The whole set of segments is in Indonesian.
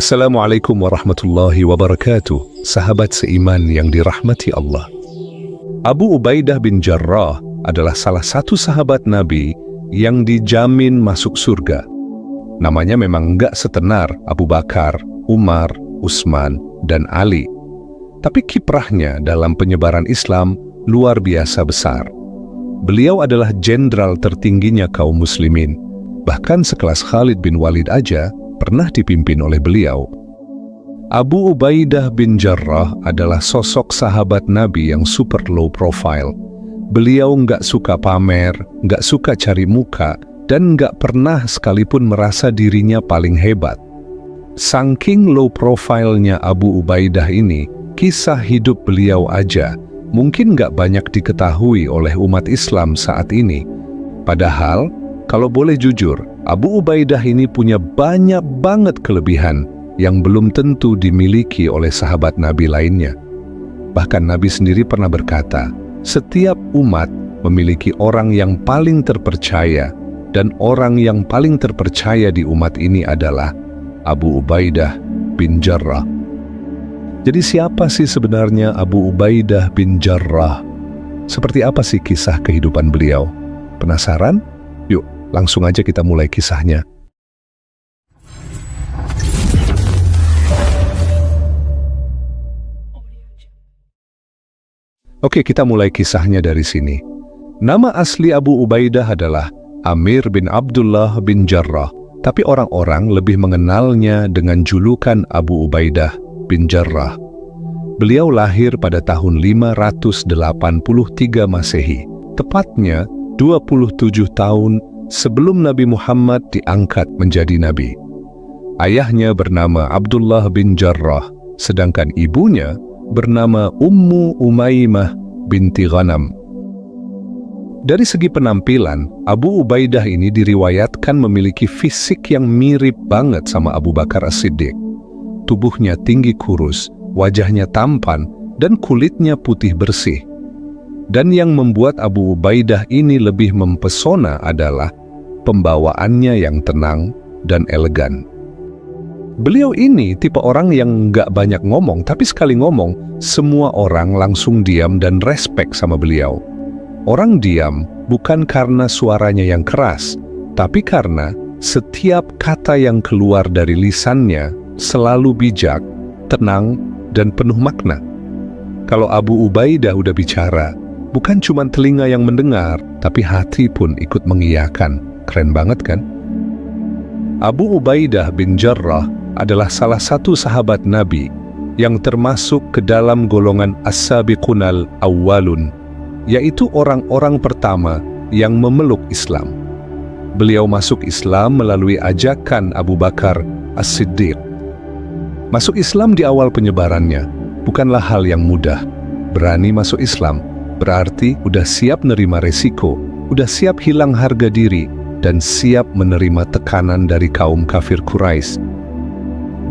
Assalamualaikum warahmatullahi wabarakatuh. Sahabat seiman yang dirahmati Allah. Abu Ubaidah bin Jarrah adalah salah satu sahabat Nabi yang dijamin masuk surga. Namanya memang enggak setenar Abu Bakar, Umar, Utsman, dan Ali. Tapi kiprahnya dalam penyebaran Islam luar biasa besar. Beliau adalah jenderal tertingginya kaum muslimin. Bahkan sekelas Khalid bin Walid aja pernah dipimpin oleh beliau. Abu Ubaidah bin Jarrah adalah sosok sahabat Nabi yang super low profile. Beliau nggak suka pamer, nggak suka cari muka, dan nggak pernah sekalipun merasa dirinya paling hebat. Saking low profile-nya Abu Ubaidah ini, kisah hidup beliau aja mungkin nggak banyak diketahui oleh umat Islam saat ini. Padahal, kalau boleh jujur, Abu Ubaidah ini punya banyak banget kelebihan yang belum tentu dimiliki oleh sahabat Nabi lainnya. Bahkan Nabi sendiri pernah berkata, setiap umat memiliki orang yang paling terpercaya, dan orang yang paling terpercaya di umat ini adalah Abu Ubaidah bin Jarrah. Jadi siapa sih sebenarnya Abu Ubaidah bin Jarrah? Seperti apa sih kisah kehidupan beliau? Penasaran? Yuk, langsung aja kita mulai kisahnya. Oke, kita mulai kisahnya dari sini. Nama asli Abu Ubaidah adalah Amir bin Abdullah bin Jarrah, tapi orang-orang lebih mengenalnya dengan julukan Abu Ubaidah bin Jarrah. Beliau lahir pada tahun 583 Masehi, tepatnya 27 tahun sebelum Nabi Muhammad diangkat menjadi nabi. Ayahnya bernama Abdullah bin Jarrah, sedangkan ibunya bernama Ummu Umaymah binti Ghanam. Dari segi penampilan, Abu Ubaidah ini diriwayatkan memiliki fisik yang mirip banget sama Abu Bakar As-Siddiq. Tubuhnya tinggi kurus, wajahnya tampan, dan kulitnya putih bersih. Dan yang membuat Abu Ubaidah ini lebih mempesona adalah pembawaannya yang tenang dan elegan. Beliau ini tipe orang yang nggak banyak ngomong, tapi sekali ngomong, semua orang langsung diam dan respek sama beliau. Orang diam bukan karena suaranya yang keras, tapi karena setiap kata yang keluar dari lisannya selalu bijak, tenang, dan penuh makna. Kalau Abu Ubaidah udah bicara, bukan cuma telinga yang mendengar, tapi hati pun ikut mengiyakan. Keren banget kan? Abu Ubaidah bin Jarrah adalah salah satu sahabat Nabi yang termasuk ke dalam golongan As-Sabiqunal Awwalun, yaitu orang-orang pertama yang memeluk Islam. Beliau masuk Islam melalui ajakan Abu Bakar As-Siddiq. Masuk Islam di awal penyebarannya bukanlah hal yang mudah. Berani masuk Islam berarti udah siap nerima resiko, udah siap hilang harga diri, dan siap menerima tekanan dari kaum kafir Quraisy.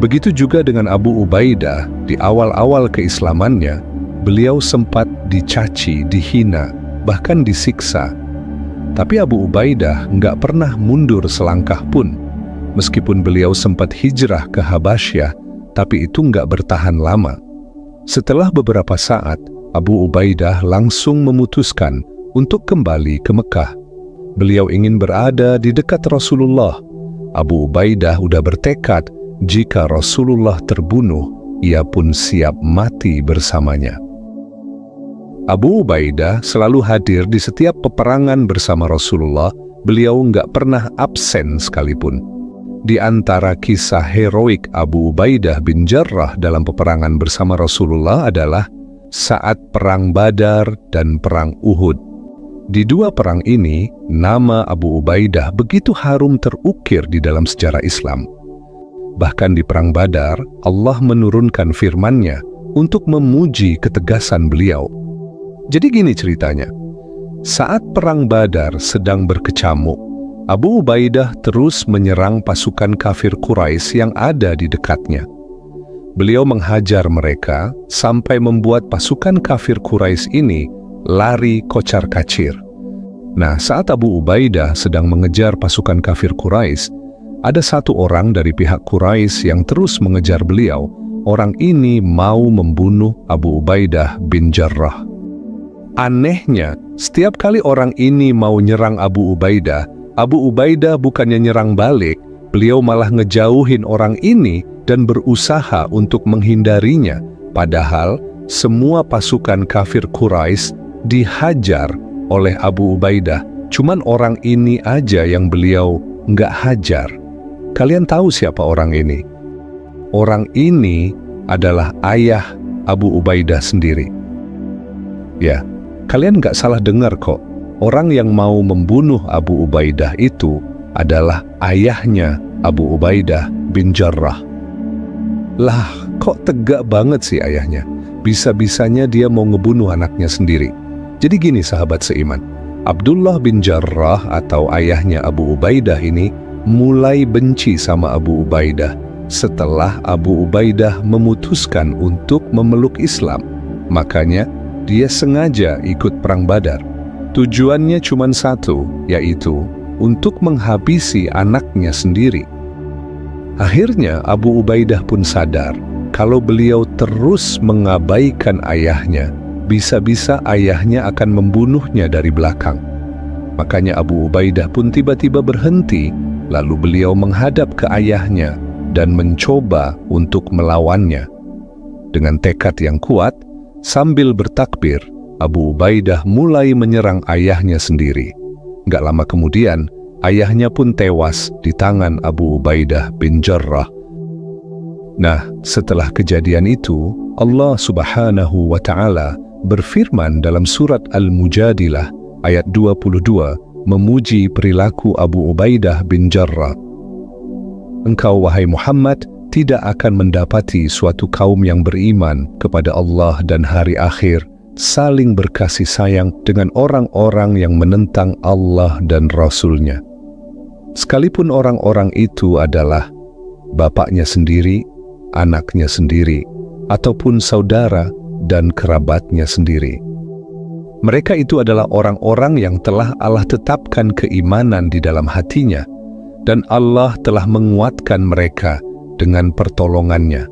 Begitu juga dengan Abu Ubaidah, di awal-awal keislamannya, beliau sempat dicaci, dihina, bahkan disiksa. Tapi Abu Ubaidah nggak pernah mundur selangkah pun. Meskipun beliau sempat hijrah ke Habasyah, tapi itu nggak bertahan lama. Setelah beberapa saat, Abu Ubaidah langsung memutuskan untuk kembali ke Mekah. Beliau ingin berada di dekat Rasulullah. Abu Ubaidah udah bertekad, jika Rasulullah terbunuh, ia pun siap mati bersamanya. Abu Ubaidah selalu hadir di setiap peperangan bersama Rasulullah. Beliau nggak pernah absen sekalipun. Di antara kisah heroik Abu Ubaidah bin Jarrah dalam peperangan bersama Rasulullah adalah saat Perang Badar dan Perang Uhud. Di dua perang ini, nama Abu Ubaidah begitu harum terukir di dalam sejarah Islam. Bahkan di Perang Badar, Allah menurunkan firman-Nya untuk memuji ketegasan beliau. Jadi gini ceritanya, saat Perang Badar sedang berkecamuk, Abu Ubaidah terus menyerang pasukan kafir Quraisy yang ada di dekatnya. Beliau menghajar mereka sampai membuat pasukan kafir Quraisy ini lari kocar-kacir. Nah, saat Abu Ubaidah sedang mengejar pasukan kafir Quraisy, ada satu orang dari pihak Quraisy yang terus mengejar beliau. Orang ini mau membunuh Abu Ubaidah bin Jarrah. Anehnya, setiap kali orang ini mau nyerang Abu Ubaidah bukannya nyerang balik, beliau malah ngejauhin orang ini dan berusaha untuk menghindarinya. Padahal semua pasukan kafir Quraisy dihajar oleh Abu Ubaidah. Cuman orang ini aja yang beliau nggak hajar. Kalian tahu siapa orang ini? Orang ini adalah ayah Abu Ubaidah sendiri. Ya, kalian nggak salah dengar kok. Orang yang mau membunuh Abu Ubaidah itu adalah ayahnya Abu Ubaidah bin Jarrah. Lah, kok tegak banget sih ayahnya? Bisa-bisanya dia mau ngebunuh anaknya sendiri. Jadi gini sahabat seiman, Abdullah bin Jarrah atau ayahnya Abu Ubaidah ini mulai benci sama Abu Ubaidah setelah Abu Ubaidah memutuskan untuk memeluk Islam. Makanya dia sengaja ikut perang Badar. Tujuannya cuma satu, yaitu untuk menghabisi anaknya sendiri. Akhirnya Abu Ubaidah pun sadar kalau beliau terus mengabaikan ayahnya, bisa-bisa ayahnya akan membunuhnya dari belakang. Makanya Abu Ubaidah pun tiba-tiba berhenti, lalu beliau menghadap ke ayahnya dan mencoba untuk melawannya. Dengan tekad yang kuat, sambil bertakbir, Abu Ubaidah mulai menyerang ayahnya sendiri. Nggak lama kemudian, ayahnya pun tewas di tangan Abu Ubaidah bin Jarrah. Nah, setelah kejadian itu, Allah Subhanahu wa Ta'ala berfirman dalam surat Al-Mujadilah ayat 22, memuji perilaku Abu Ubaidah bin Jarrah. Engkau, wahai Muhammad, tidak akan mendapati suatu kaum yang beriman kepada Allah dan hari akhir saling berkasih sayang dengan orang-orang yang menentang Allah dan Rasul-Nya. Sekalipun orang-orang itu adalah bapaknya sendiri, anaknya sendiri, ataupun saudara dan kerabatnya sendiri. Mereka itu adalah orang-orang yang telah Allah tetapkan keimanan di dalam hatinya, dan Allah telah menguatkan mereka dengan pertolongannya.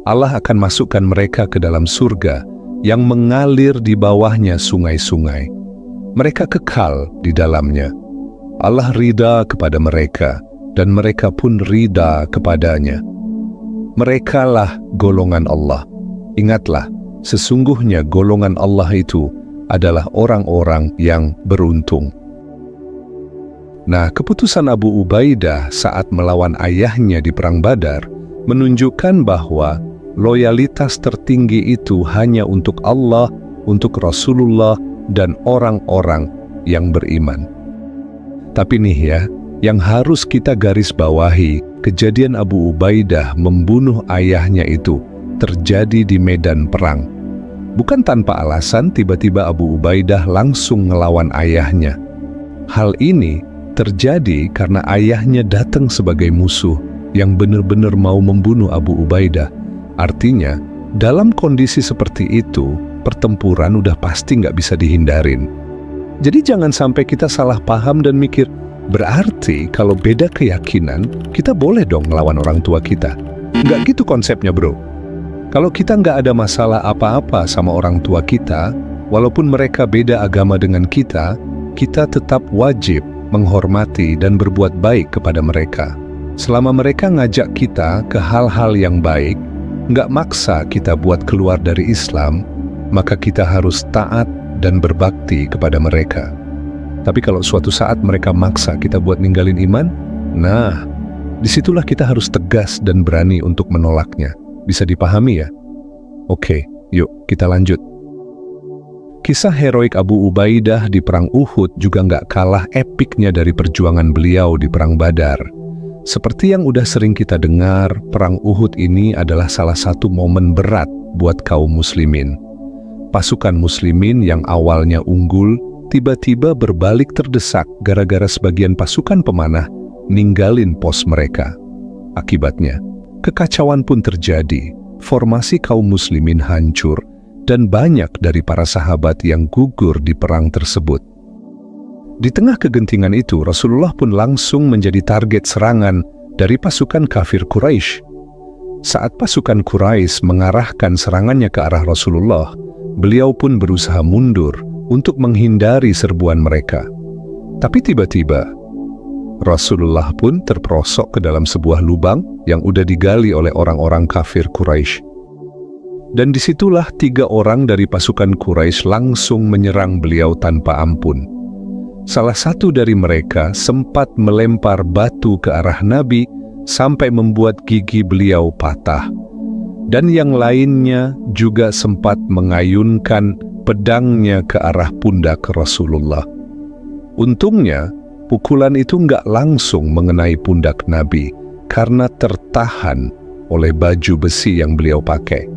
Allah akan masukkan mereka ke dalam surga yang mengalir di bawahnya sungai-sungai. Mereka kekal di dalamnya. Allah ridha kepada mereka, dan mereka pun ridha kepadanya. Merekalah golongan Allah. Ingatlah, sesungguhnya golongan Allah itu adalah orang-orang yang beruntung. Nah, keputusan Abu Ubaidah saat melawan ayahnya di Perang Badar menunjukkan bahwa loyalitas tertinggi itu hanya untuk Allah, untuk Rasulullah, dan orang-orang yang beriman. Tapi nih ya, yang harus kita garis bawahi, kejadian Abu Ubaidah membunuh ayahnya itu terjadi di medan perang. Bukan tanpa alasan tiba-tiba Abu Ubaidah langsung ngelawan ayahnya. Hal ini terjadi karena ayahnya datang sebagai musuh yang benar-benar mau membunuh Abu Ubaidah. Artinya, dalam kondisi seperti itu, pertempuran udah pasti nggak bisa dihindarin. Jadi jangan sampai kita salah paham dan mikir, berarti kalau beda keyakinan, kita boleh dong ngelawan orang tua kita. Nggak gitu konsepnya, bro. Kalau kita nggak ada masalah apa-apa sama orang tua kita, walaupun mereka beda agama dengan kita tetap wajib menghormati dan berbuat baik kepada mereka. Selama mereka ngajak kita ke hal-hal yang baik, nggak maksa kita buat keluar dari Islam, maka kita harus taat dan berbakti kepada mereka. Tapi kalau suatu saat mereka maksa kita buat ninggalin iman, nah, disitulah kita harus tegas dan berani untuk menolaknya. Bisa dipahami ya? Oke, yuk kita lanjut. Kisah heroik Abu Ubaidah di Perang Uhud juga nggak kalah epiknya dari perjuangan beliau di Perang Badar. Seperti yang udah sering kita dengar, Perang Uhud ini adalah salah satu momen berat buat kaum muslimin. Pasukan muslimin yang awalnya unggul, tiba-tiba berbalik terdesak gara-gara sebagian pasukan pemanah ninggalin pos mereka. Akibatnya, kekacauan pun terjadi, formasi kaum muslimin hancur, dan banyak dari para sahabat yang gugur di perang tersebut. Di tengah kegentingan itu, Rasulullah pun langsung menjadi target serangan dari pasukan kafir Quraisy. Saat pasukan Quraisy mengarahkan serangannya ke arah Rasulullah, beliau pun berusaha mundur untuk menghindari serbuan mereka. Tapi tiba-tiba, Rasulullah pun terperosok ke dalam sebuah lubang yang udah digali oleh orang-orang kafir Quraisy. Dan disitulah 3 orang dari pasukan Quraisy langsung menyerang beliau tanpa ampun. Salah satu dari mereka sempat melempar batu ke arah Nabi sampai membuat gigi beliau patah. Dan yang lainnya juga sempat mengayunkan pedangnya ke arah pundak Rasulullah. Untungnya, pukulan itu nggak langsung mengenai pundak Nabi karena tertahan oleh baju besi yang beliau pakai.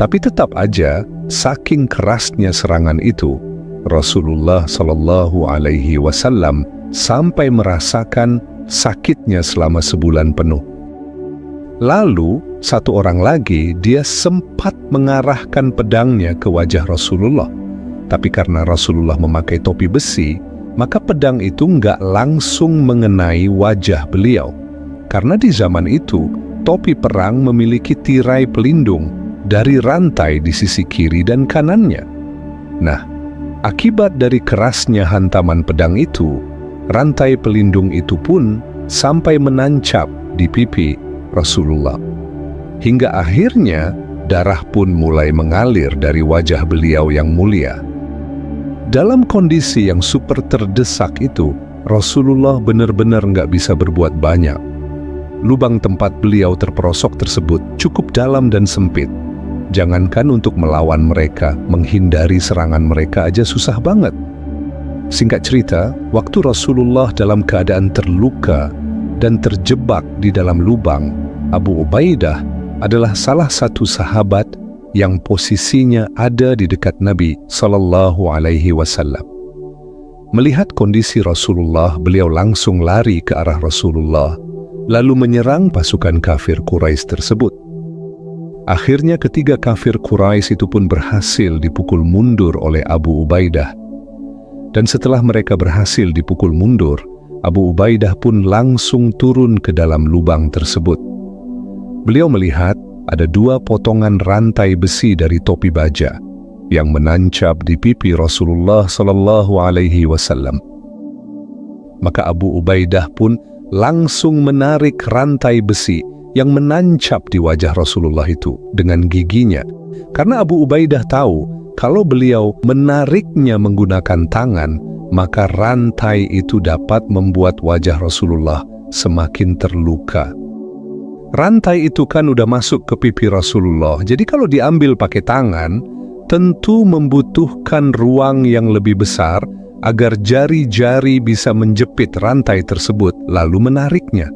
Tapi tetap aja, saking kerasnya serangan itu, Rasulullah Shallallahu Alaihi Wasallam sampai merasakan sakitnya selama sebulan penuh. Lalu, satu orang lagi, dia sempat mengarahkan pedangnya ke wajah Rasulullah. Tapi karena Rasulullah memakai topi besi, maka pedang itu nggak langsung mengenai wajah beliau. Karena di zaman itu, topi perang memiliki tirai pelindung dari rantai di sisi kiri dan kanannya. Nah, akibat dari kerasnya hantaman pedang itu, rantai pelindung itu pun sampai menancap di pipi Rasulullah. Hingga akhirnya darah pun mulai mengalir dari wajah beliau yang mulia. Dalam kondisi yang super terdesak itu, Rasulullah benar-benar nggak bisa berbuat banyak. Lubang tempat beliau terperosok tersebut cukup dalam dan sempit. Jangankan untuk melawan mereka, menghindari serangan mereka aja susah banget. Singkat cerita, waktu Rasulullah dalam keadaan terluka dan terjebak di dalam lubang, Abu Ubaidah adalah salah satu sahabat yang posisinya ada di dekat Nabi Sallallahu Alaihi Wasallam. Melihat kondisi Rasulullah, beliau langsung lari ke arah Rasulullah, lalu menyerang pasukan kafir Quraisy tersebut. Akhirnya ketiga kafir Quraisy itu pun berhasil dipukul mundur oleh Abu Ubaidah. Dan setelah mereka berhasil dipukul mundur, Abu Ubaidah pun langsung turun ke dalam lubang tersebut. Beliau melihat ada 2 potongan rantai besi dari topi baja yang menancap di pipi Rasulullah Sallallahu Alaihi Wasallam. Maka Abu Ubaidah pun langsung menarik rantai besi yang menancap di wajah Rasulullah itu dengan giginya. Karena Abu Ubaidah tahu kalau beliau menariknya menggunakan tangan, maka rantai itu dapat membuat wajah Rasulullah semakin terluka. Rantai itu kan udah masuk ke pipi Rasulullah, jadi kalau diambil pakai tangan, tentu membutuhkan ruang yang lebih besar agar jari-jari bisa menjepit rantai tersebut lalu menariknya.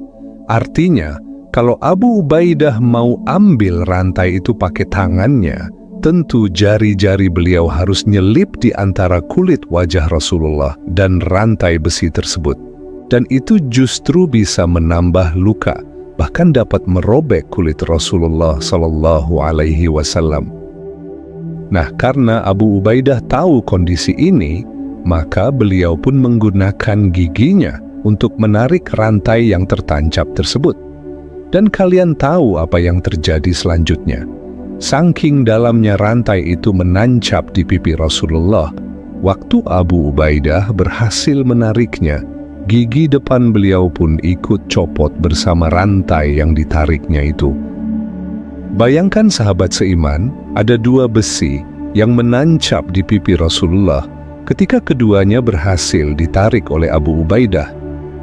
Artinya, kalau Abu Ubaidah mau ambil rantai itu pakai tangannya, tentu jari-jari beliau harus nyelip di antara kulit wajah Rasulullah dan rantai besi tersebut. Dan itu justru bisa menambah luka, bahkan dapat merobek kulit Rasulullah Sallallahu Alaihi Wasallam. Nah, karena Abu Ubaidah tahu kondisi ini, maka beliau pun menggunakan giginya untuk menarik rantai yang tertancap tersebut. Dan kalian tahu apa yang terjadi selanjutnya. Saking dalamnya rantai itu menancap di pipi Rasulullah, waktu Abu Ubaidah berhasil menariknya, gigi depan beliau pun ikut copot bersama rantai yang ditariknya itu. Bayangkan sahabat seiman, ada 2 besi yang menancap di pipi Rasulullah. Ketika keduanya berhasil ditarik oleh Abu Ubaidah,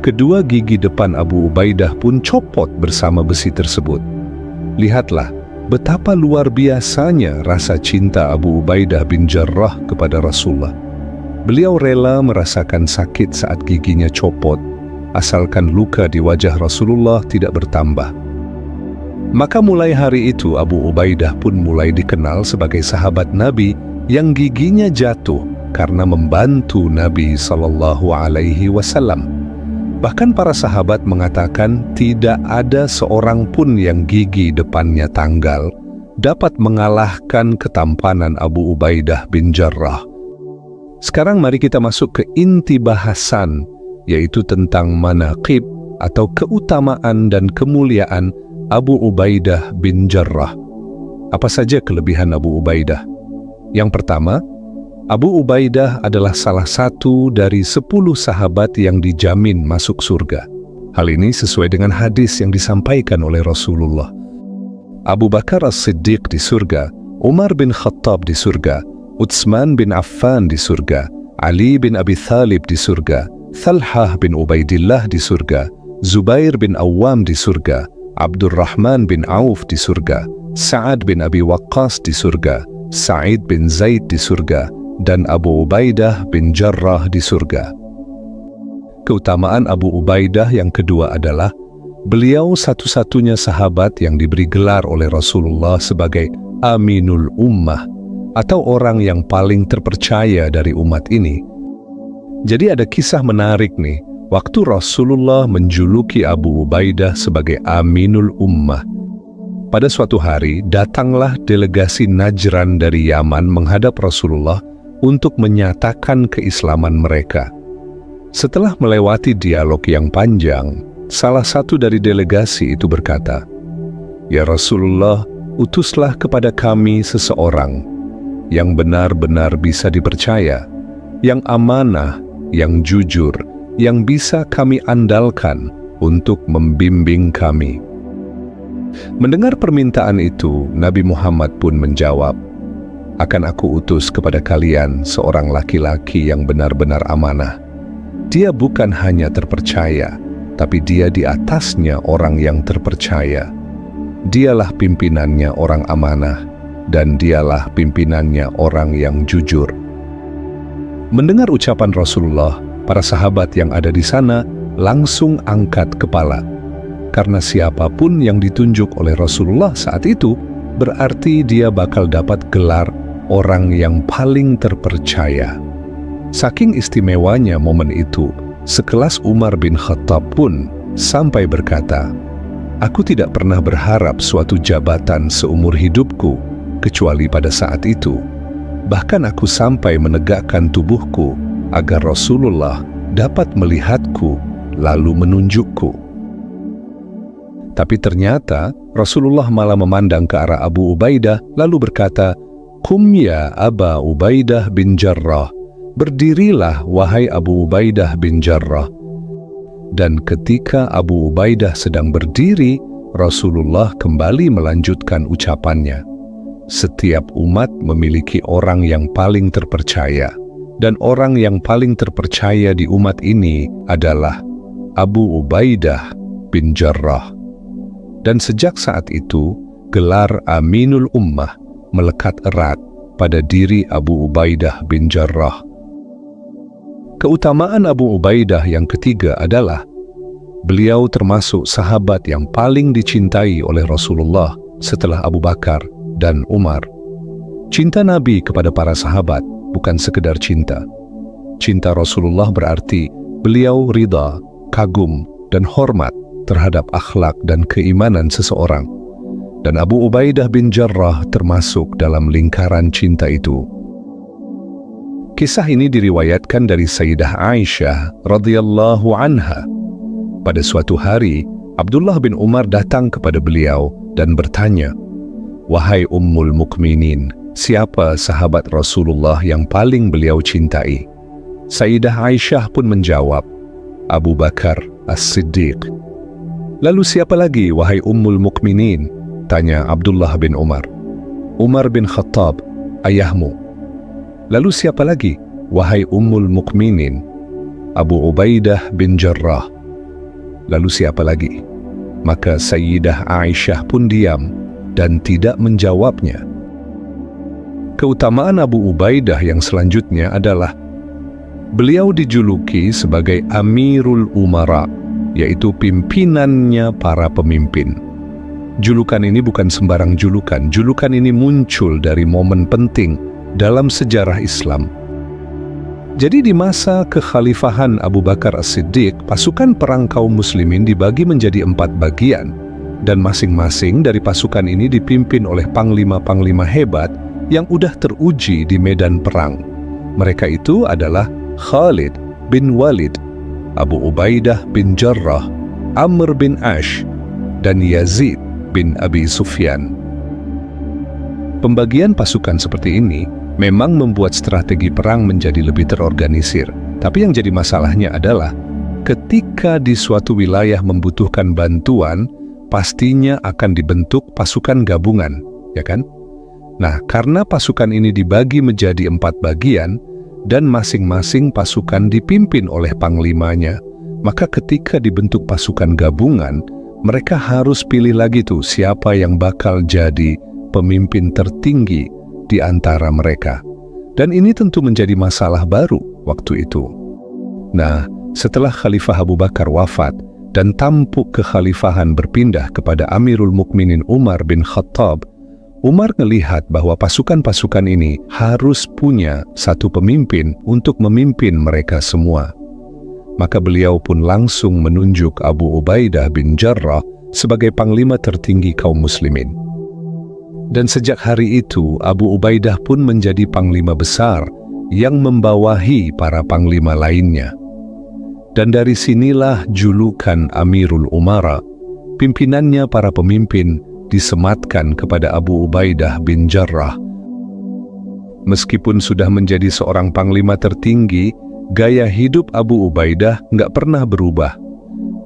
kedua gigi depan Abu Ubaidah pun copot bersama besi tersebut. Lihatlah betapa luar biasanya rasa cinta Abu Ubaidah bin Jarrah kepada Rasulullah. Beliau rela merasakan sakit saat giginya copot, asalkan luka di wajah Rasulullah tidak bertambah. Maka mulai hari itu Abu Ubaidah pun mulai dikenal sebagai sahabat Nabi yang giginya jatuh karena membantu Nabi Sallallahu Alaihi Wasallam. Bahkan para sahabat mengatakan tidak ada seorang pun yang gigi depannya tanggal dapat mengalahkan ketampanan Abu Ubaidah bin Jarrah. Sekarang mari kita masuk ke inti bahasan, yaitu tentang manaqib atau keutamaan dan kemuliaan Abu Ubaidah bin Jarrah. Apa saja kelebihan Abu Ubaidah? Yang pertama, Abu Ubaidah adalah salah satu dari 10 sahabat yang dijamin masuk surga. Hal ini sesuai dengan hadis yang disampaikan oleh Rasulullah. Abu Bakar As-Siddiq di surga, Umar bin Khattab di surga, Utsman bin Affan di surga, Ali bin Abi Thalib di surga, Thalhah bin Ubaidillah di surga, Zubair bin Awam di surga, Abdurrahman bin Auf di surga, Sa'ad bin Abi Waqqas di surga, Sa'id bin Zaid di surga, dan Abu Ubaidah bin Jarrah di surga. Keutamaan Abu Ubaidah yang kedua adalah beliau satu-satunya sahabat yang diberi gelar oleh Rasulullah sebagai Aminul Ummah, atau orang yang paling terpercaya dari umat ini. Jadi ada kisah menarik nih, waktu Rasulullah menjuluki Abu Ubaidah sebagai Aminul Ummah. Pada suatu hari, datanglah delegasi Najran dari Yaman menghadap Rasulullah untuk menyatakan keislaman mereka. Setelah melewati dialog yang panjang, salah satu dari delegasi itu berkata, "Ya Rasulullah, utuslah kepada kami seseorang yang benar-benar bisa dipercaya, yang amanah, yang jujur, yang bisa kami andalkan untuk membimbing kami." Mendengar permintaan itu, Nabi Muhammad pun menjawab, "Akan aku utus kepada kalian seorang laki-laki yang benar-benar amanah. Dia bukan hanya terpercaya, tapi dia di atasnya orang yang terpercaya. Dialah pimpinannya orang amanah, dan dialah pimpinannya orang yang jujur." Mendengar ucapan Rasulullah, para sahabat yang ada di sana langsung angkat kepala. Karena siapapun yang ditunjuk oleh Rasulullah saat itu, berarti dia bakal dapat gelar orang yang paling terpercaya. Saking istimewanya momen itu, sekelas Umar bin Khattab pun sampai berkata, "Aku tidak pernah berharap suatu jabatan seumur hidupku, kecuali pada saat itu. Bahkan aku sampai menegakkan tubuhku agar Rasulullah dapat melihatku lalu menunjukku." Tapi ternyata Rasulullah malah memandang ke arah Abu Ubaidah lalu berkata, "Qum ya Aba Ubaidah bin Jarrah." Berdirilah wahai Abu Ubaidah bin Jarrah. Dan ketika Abu Ubaidah sedang berdiri, Rasulullah kembali melanjutkan ucapannya. Setiap umat memiliki orang yang paling terpercaya, dan orang yang paling terpercaya di umat ini adalah Abu Ubaidah bin Jarrah. Dan sejak saat itu, gelar Aminul Ummah melekat erat pada diri Abu Ubaidah bin Jarrah. Keutamaan Abu Ubaidah yang ketiga adalah beliau termasuk sahabat yang paling dicintai oleh Rasulullah setelah Abu Bakar dan Umar. Cinta Nabi kepada para sahabat bukan sekedar cinta. Cinta Rasulullah berarti beliau ridha, kagum, dan hormat terhadap akhlak dan keimanan seseorang. Dan Abu Ubaidah bin Jarrah termasuk dalam lingkaran cinta itu. Kisah ini diriwayatkan dari Sayyidah Aisyah radhiyallahu anha. Pada suatu hari, Abdullah bin Umar datang kepada beliau dan bertanya, "Wahai Ummul Mukminin, siapa sahabat Rasulullah yang paling beliau cintai?" Sayyidah Aisyah pun menjawab, "Abu Bakar As-Siddiq." "Lalu siapa lagi, wahai Ummul Mukminin?" tanya Abdullah bin Umar. "Umar bin Khattab, ayahmu." "Lalu siapa lagi, wahai Ummul Mukminin?" "Abu Ubaidah bin Jarrah." "Lalu siapa lagi?" Maka Sayyidah Aisyah pun diam dan tidak menjawabnya. Keutamaan Abu Ubaidah yang selanjutnya adalah beliau dijuluki sebagai Amirul Umara, yaitu pimpinannya para pemimpin. Julukan ini bukan sembarang julukan. Julukan ini muncul dari momen penting dalam sejarah Islam. Jadi di masa kekhalifahan Abu Bakar As-Siddiq, pasukan perang kaum muslimin dibagi menjadi 4 bagian, dan masing-masing dari pasukan ini dipimpin oleh panglima-panglima hebat yang udah teruji di medan perang. Mereka itu adalah Khalid bin Walid, Abu Ubaidah bin Jarrah, Amr bin Ash, dan Yazid bin Abi Sufyan. Pembagian pasukan seperti ini memang membuat strategi perang menjadi lebih terorganisir. Tapi yang jadi masalahnya adalah ketika di suatu wilayah membutuhkan bantuan, pastinya akan dibentuk pasukan gabungan, ya kan? Nah, karena pasukan ini dibagi menjadi 4 bagian dan masing-masing pasukan dipimpin oleh panglimanya, maka ketika dibentuk pasukan gabungan, mereka harus pilih lagi tuh siapa yang bakal jadi pemimpin tertinggi di antara mereka. Dan ini tentu menjadi masalah baru waktu itu. Nah, setelah Khalifah Abu Bakar wafat dan tampuk kekhalifahan berpindah kepada Amirul Mukminin Umar bin Khattab, Umar melihat bahwa pasukan-pasukan ini harus punya satu pemimpin untuk memimpin mereka semua. Maka beliau pun langsung menunjuk Abu Ubaidah bin Jarrah sebagai panglima tertinggi kaum muslimin. Dan sejak hari itu, Abu Ubaidah pun menjadi panglima besar yang membawahi para panglima lainnya. Dan dari sinilah julukan Amirul Umara, pimpinannya para pemimpin, disematkan kepada Abu Ubaidah bin Jarrah. Meskipun sudah menjadi seorang panglima tertinggi, gaya hidup Abu Ubaidah nggak pernah berubah.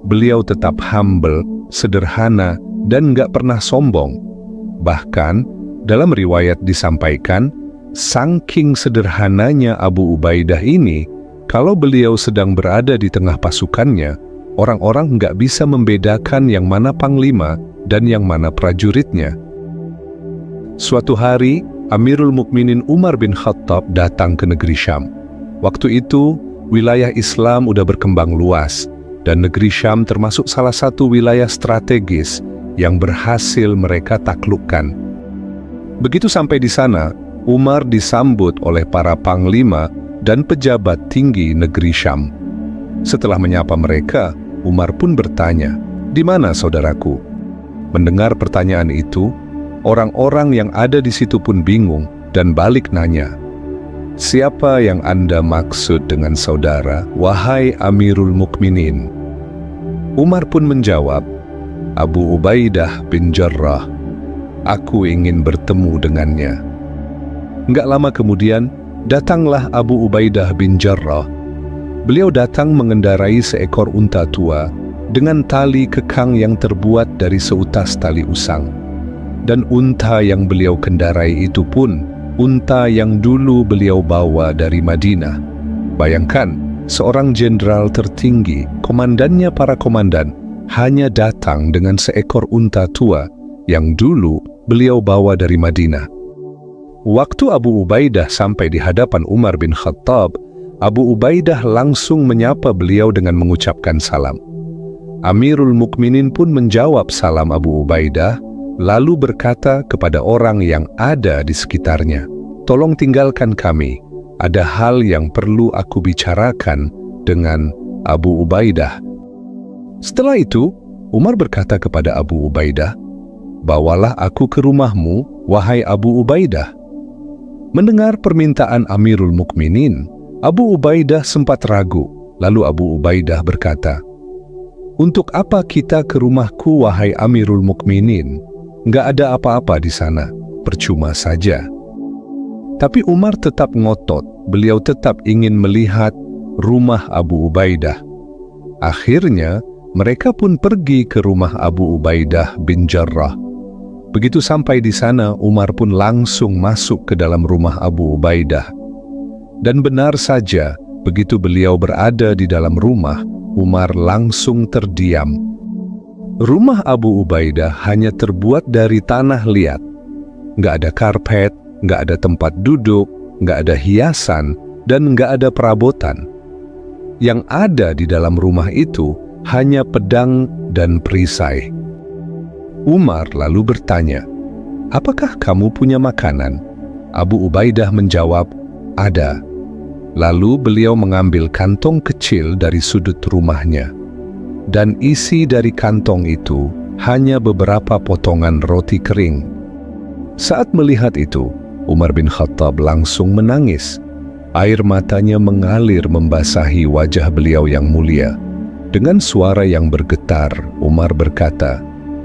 Beliau tetap humble, sederhana, dan nggak pernah sombong. Bahkan, dalam riwayat disampaikan, saking sederhananya Abu Ubaidah ini, kalau beliau sedang berada di tengah pasukannya, orang-orang nggak bisa membedakan yang mana panglima dan yang mana prajuritnya. Suatu hari, Amirul Mukminin Umar bin Khattab datang ke negeri Syam. Waktu itu, wilayah Islam udah berkembang luas, dan negeri Syam termasuk salah satu wilayah strategis yang berhasil mereka taklukkan. Begitu sampai di sana, Umar disambut oleh para panglima dan pejabat tinggi negeri Syam. Setelah menyapa mereka, Umar pun bertanya, "Di mana saudaraku?" Mendengar pertanyaan itu, orang-orang yang ada di situ pun bingung dan balik nanya, "Siapa yang Anda maksud dengan saudara, wahai Amirul Mukminin?" Umar pun menjawab, "Abu Ubaidah bin Jarrah. Aku ingin bertemu dengannya." Nggak lama kemudian, datanglah Abu Ubaidah bin Jarrah. Beliau datang mengendarai seekor unta tua dengan tali kekang yang terbuat dari seutas tali usang. Dan unta yang beliau kendarai itu pun unta yang dulu beliau bawa dari Madinah. Bayangkan, seorang jenderal tertinggi, komandannya para komandan, hanya datang dengan seekor unta tua yang dulu beliau bawa dari Madinah. Waktu Abu Ubaidah sampai di hadapan Umar bin Khattab, Abu Ubaidah langsung menyapa beliau dengan mengucapkan salam. Amirul Mukminin pun menjawab salam Abu Ubaidah, lalu berkata kepada orang yang ada di sekitarnya, "Tolong tinggalkan kami, ada hal yang perlu aku bicarakan dengan Abu Ubaidah." Setelah itu, Umar berkata kepada Abu Ubaidah, "Bawalah aku ke rumahmu, wahai Abu Ubaidah." Mendengar permintaan Amirul Mukminin, Abu Ubaidah sempat ragu. Lalu Abu Ubaidah berkata, "Untuk apa kita ke rumahku, wahai Amirul Mukminin? Nggak ada apa-apa di sana, percuma saja." Tapi Umar tetap ngotot, beliau tetap ingin melihat rumah Abu Ubaidah. Akhirnya, mereka pun pergi ke rumah Abu Ubaidah bin Jarrah. Begitu sampai di sana, Umar pun langsung masuk ke dalam rumah Abu Ubaidah. Dan benar saja, begitu beliau berada di dalam rumah, Umar langsung terdiam. Rumah Abu Ubaidah hanya terbuat dari tanah liat. Nggak ada karpet, nggak ada tempat duduk, nggak ada hiasan, dan nggak ada perabotan. Yang ada di dalam rumah itu hanya pedang dan perisai. Umar lalu bertanya, "Apakah kamu punya makanan?" Abu Ubaidah menjawab, "Ada." Lalu beliau mengambil kantong kecil dari sudut rumahnya. Dan isi dari kantong itu hanya beberapa potongan roti kering. Saat melihat itu, Umar bin Khattab langsung menangis. Air matanya mengalir membasahi wajah beliau yang mulia. Dengan suara yang bergetar, Umar berkata,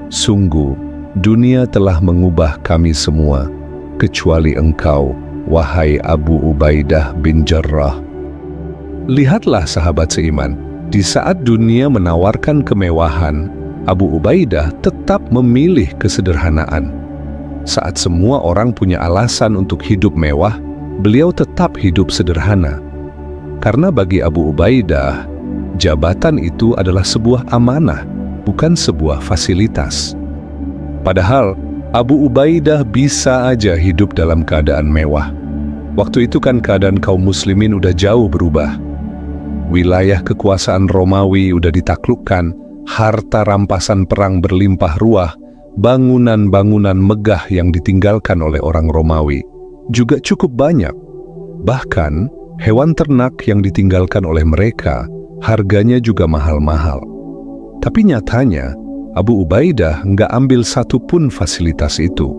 "Sungguh, dunia telah mengubah kami semua, kecuali engkau, wahai Abu Ubaidah bin Jarrah." Lihatlah sahabat seiman, di saat dunia menawarkan kemewahan, Abu Ubaidah tetap memilih kesederhanaan. Saat semua orang punya alasan untuk hidup mewah, beliau tetap hidup sederhana. Karena bagi Abu Ubaidah, jabatan itu adalah sebuah amanah, bukan sebuah fasilitas. Padahal, Abu Ubaidah bisa aja hidup dalam keadaan mewah. Waktu itu kan keadaan kaum muslimin udah jauh berubah. Wilayah kekuasaan Romawi udah ditaklukkan, harta rampasan perang berlimpah ruah, bangunan-bangunan megah yang ditinggalkan oleh orang Romawi juga cukup banyak. Bahkan, hewan ternak yang ditinggalkan oleh mereka, harganya juga mahal-mahal. Tapi nyatanya, Abu Ubaidah nggak ambil satupun fasilitas itu.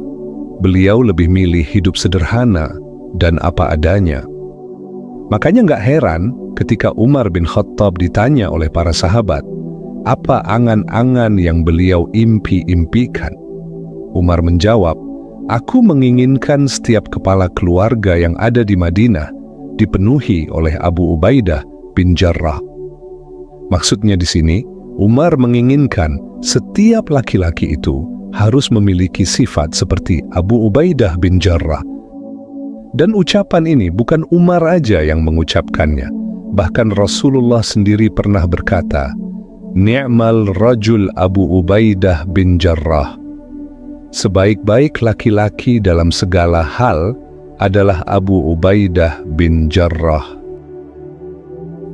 Beliau lebih milih hidup sederhana dan apa adanya. Makanya nggak heran ketika Umar bin Khattab ditanya oleh para sahabat, apa angan-angan yang beliau impi-impikan? Umar menjawab, "Aku menginginkan setiap kepala keluarga yang ada di Madinah dipenuhi oleh Abu Ubaidah bin Jarrah." Maksudnya di sini, Umar menginginkan setiap laki-laki itu harus memiliki sifat seperti Abu Ubaidah bin Jarrah. Dan ucapan ini bukan Umar aja yang mengucapkannya. Bahkan Rasulullah sendiri pernah berkata, "Ni'mal rajul Abu Ubaidah bin Jarrah." Sebaik-baik laki-laki dalam segala hal adalah Abu Ubaidah bin Jarrah.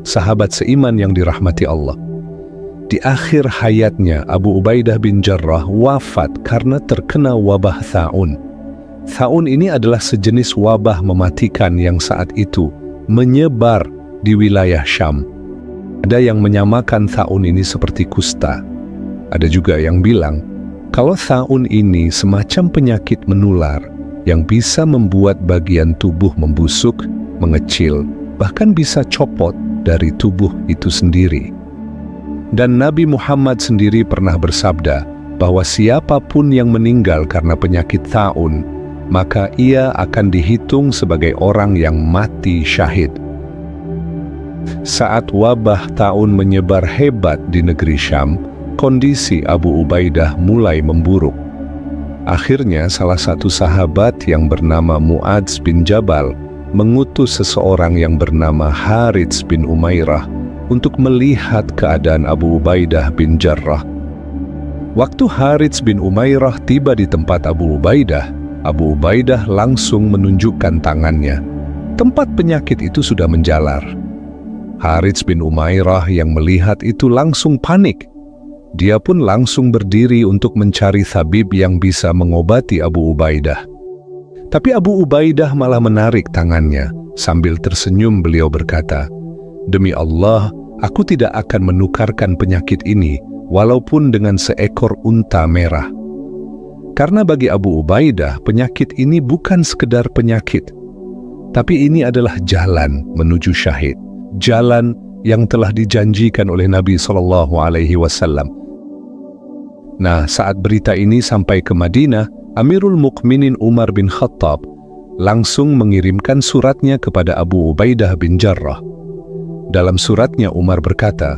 Sahabat seiman yang dirahmati Allah, di akhir hayatnya Abu Ubaidah bin Jarrah wafat karena terkena wabah Tha'un. Tha'un ini adalah sejenis wabah mematikan yang saat itu menyebar di wilayah Syam. Ada yang menyamakan Tha'un ini seperti kusta. Ada juga yang bilang, kalau Tha'un ini semacam penyakit menular yang bisa membuat bagian tubuh membusuk, mengecil, bahkan bisa copot dari tubuh itu sendiri. Dan Nabi Muhammad sendiri pernah bersabda bahwa siapapun yang meninggal karena penyakit Tha'un, maka ia akan dihitung sebagai orang yang mati syahid. Saat wabah Tha'un menyebar hebat di negeri Syam, kondisi Abu Ubaidah mulai memburuk. Akhirnya salah satu sahabat yang bernama Mu'adz bin Jabal mengutus seseorang yang bernama Harits bin Umairah untuk melihat keadaan Abu Ubaidah bin Jarrah. Waktu Harits bin Umairah tiba di tempat Abu Ubaidah, Abu Ubaidah langsung menunjukkan tangannya. Tempat penyakit itu sudah menjalar. Harits bin Umairah yang melihat itu langsung panik. Dia pun langsung berdiri untuk mencari tabib yang bisa mengobati Abu Ubaidah. Tapi Abu Ubaidah malah menarik tangannya. Sambil tersenyum beliau berkata, "Demi Allah, aku tidak akan menukarkan penyakit ini walaupun dengan seekor unta merah." Karena bagi Abu Ubaidah, penyakit ini bukan sekedar penyakit, tapi ini adalah jalan menuju syahid. Jalan yang telah dijanjikan oleh Nabi SAW. Nah, saat berita ini sampai ke Madinah, Amirul Mukminin Umar bin Khattab langsung mengirimkan suratnya kepada Abu Ubaidah bin Jarrah. Dalam suratnya Umar berkata,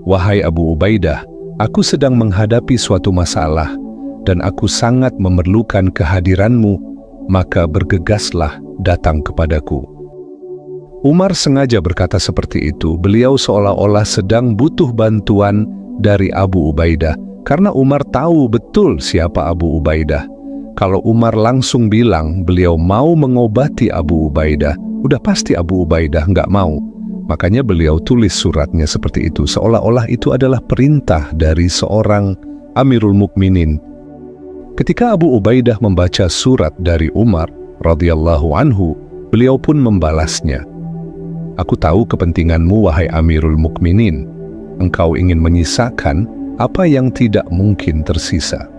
"Wahai Abu Ubaidah, aku sedang menghadapi suatu masalah dan aku sangat memerlukan kehadiranmu, maka bergegaslah datang kepadaku." Umar sengaja berkata seperti itu. Beliau seolah-olah sedang butuh bantuan dari Abu Ubaidah, karena Umar tahu betul siapa Abu Ubaidah. Kalau Umar langsung bilang beliau mau mengobati Abu Ubaidah, udah pasti Abu Ubaidah nggak mau. Makanya beliau tulis suratnya seperti itu, seolah-olah itu adalah perintah dari seorang Amirul Mukminin. Ketika Abu Ubaidah membaca surat dari Umar radhiyallahu anhu, beliau pun membalasnya. "Aku tahu kepentinganmu, wahai Amirul Mukminin. Engkau ingin menyisakan apa yang tidak mungkin tersisa."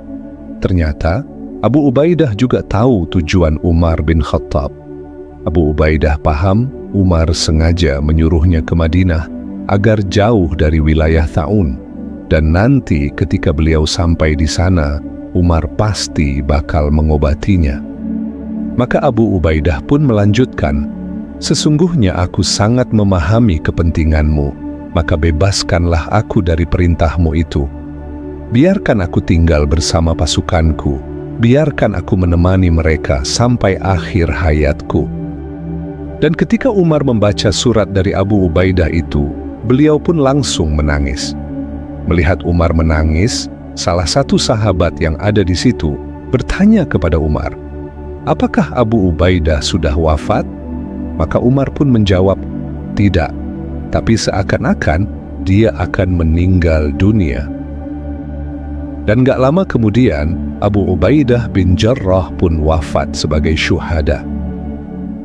Ternyata Abu Ubaidah juga tahu tujuan Umar bin Khattab. Abu Ubaidah paham Umar sengaja menyuruhnya ke Madinah agar jauh dari wilayah Ta'un, dan nanti ketika beliau sampai di sana, Umar pasti bakal mengobatinya. Maka Abu Ubaidah pun melanjutkan, "Sesungguhnya aku sangat memahami kepentinganmu, maka bebaskanlah aku dari perintahmu itu. Biarkan aku tinggal bersama pasukanku, biarkan aku menemani mereka sampai akhir hayatku." Dan ketika Umar membaca surat dari Abu Ubaidah itu, beliau pun langsung menangis. Melihat Umar menangis, salah satu sahabat yang ada di situ bertanya kepada Umar, "Apakah Abu Ubaidah sudah wafat?" Maka Umar pun menjawab, "Tidak, tapi seakan-akan dia akan meninggal dunia." Dan gak lama kemudian, Abu Ubaidah bin Jarrah pun wafat sebagai syuhada.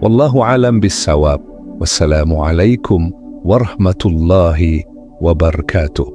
Wallahu alam bissawab. Wassalamualaikum warahmatullahi wabarakatuh.